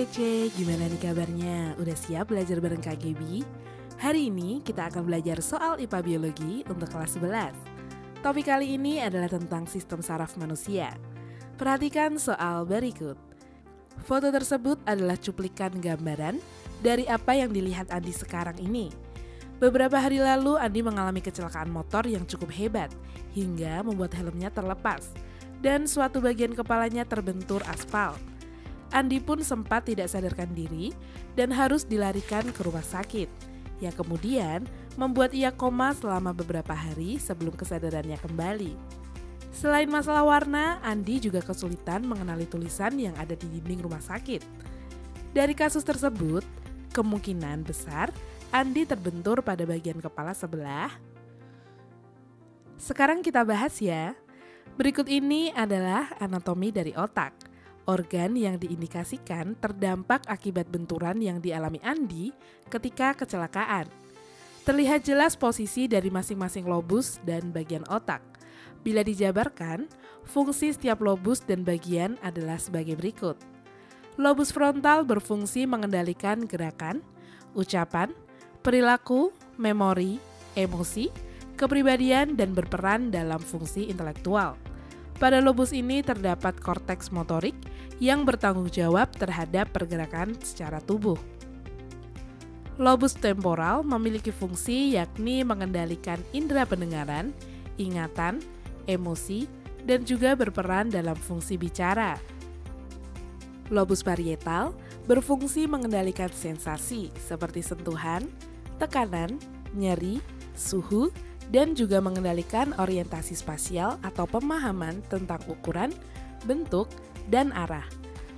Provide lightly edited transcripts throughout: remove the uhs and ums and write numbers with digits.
kece, gimana nih kabarnya? Udah siap belajar bareng Kak Gaby? Hari ini kita akan belajar soal IPA Biologi untuk kelas 11. Topik kali ini adalah tentang sistem saraf manusia. Perhatikan soal berikut. Foto tersebut adalah cuplikan gambaran dari apa yang dilihat Andi sekarang ini. Beberapa hari lalu Andi mengalami kecelakaan motor yang cukup hebat hingga membuat helmnya terlepas dan suatu bagian kepalanya terbentur aspal. Andi pun sempat tidak sadarkan diri dan harus dilarikan ke rumah sakit, yang kemudian membuat ia koma selama beberapa hari sebelum kesadarannya kembali. Selain masalah warna, Andi juga kesulitan mengenali tulisan yang ada di dinding rumah sakit. Dari kasus tersebut, kemungkinan besar Andi terbentur pada bagian kepala sebelah. Sekarang kita bahas ya. Berikut ini adalah anatomi dari otak. Organ yang diindikasikan terdampak akibat benturan yang dialami Andi ketika kecelakaan. Terlihat jelas posisi dari masing-masing lobus dan bagian otak. Bila dijabarkan, fungsi setiap lobus dan bagian adalah sebagai berikut. Lobus frontal berfungsi mengendalikan gerakan, ucapan, perilaku, memori, emosi, kepribadian, dan berperan dalam fungsi intelektual. Pada lobus ini terdapat korteks motorik yang bertanggung jawab terhadap pergerakan secara tubuh. Lobus temporal memiliki fungsi yakni mengendalikan indera pendengaran, ingatan, emosi, dan juga berperan dalam fungsi bicara. Lobus parietal berfungsi mengendalikan sensasi seperti sentuhan, tekanan, nyeri, suhu, dan juga mengendalikan orientasi spasial atau pemahaman tentang ukuran, bentuk, dan arah.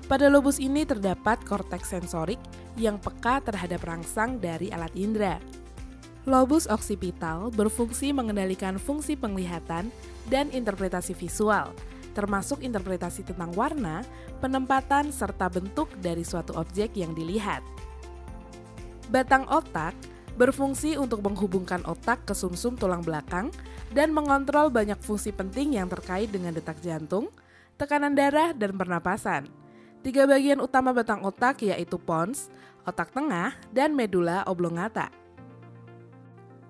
Pada lobus ini terdapat korteks sensorik yang peka terhadap rangsang dari alat indera. Lobus oksipital berfungsi mengendalikan fungsi penglihatan dan interpretasi visual, termasuk interpretasi tentang warna, penempatan, serta bentuk dari suatu objek yang dilihat. Batang otak berfungsi untuk menghubungkan otak ke sumsum tulang belakang dan mengontrol banyak fungsi penting yang terkait dengan detak jantung, tekanan darah, dan pernapasan. 3 bagian utama batang otak yaitu pons, otak tengah, dan medula oblongata.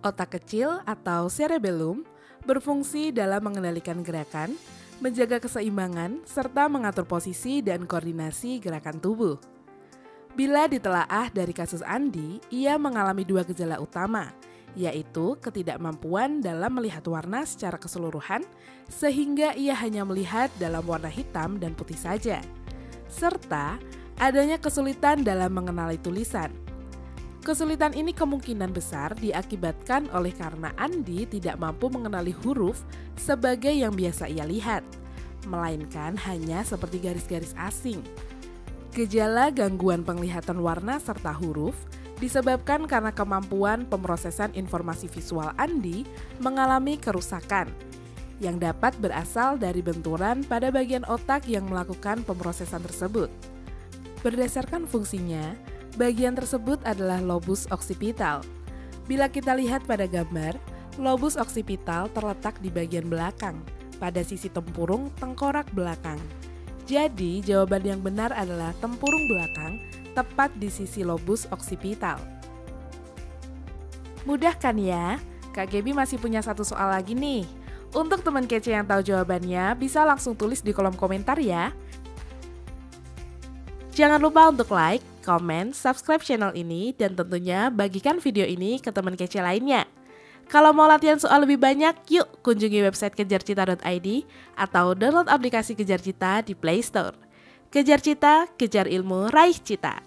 Otak kecil atau cerebellum berfungsi dalam mengendalikan gerakan, menjaga keseimbangan, serta mengatur posisi dan koordinasi gerakan tubuh. Bila ditelaah dari kasus Andi, ia mengalami 2 gejala utama, yaitu ketidakmampuan dalam melihat warna secara keseluruhan, sehingga ia hanya melihat dalam warna hitam dan putih saja, serta adanya kesulitan dalam mengenali tulisan. Kesulitan ini kemungkinan besar diakibatkan oleh karena Andi tidak mampu mengenali huruf sebagai yang biasa ia lihat, melainkan hanya seperti garis-garis asing. Gejala gangguan penglihatan warna serta huruf disebabkan karena kemampuan pemrosesan informasi visual Andi mengalami kerusakan yang dapat berasal dari benturan pada bagian otak yang melakukan pemrosesan tersebut. Berdasarkan fungsinya, bagian tersebut adalah lobus oksipital. Bila kita lihat pada gambar, lobus oksipital terletak di bagian belakang, pada sisi tempurung tengkorak belakang. Jadi, jawaban yang benar adalah tempurung belakang, tepat di sisi lobus oksipital. Mudah kan ya? Kak Gaby masih punya satu soal lagi nih. Untuk teman kece yang tahu jawabannya, bisa langsung tulis di kolom komentar ya. Jangan lupa untuk like, komen, subscribe channel ini, dan tentunya bagikan video ini ke teman kece lainnya. Kalau mau latihan soal lebih banyak, yuk kunjungi website kejarcita.id atau download aplikasi Kejar Cita di Play Store. Kejar Cita, kejar ilmu, raih cita.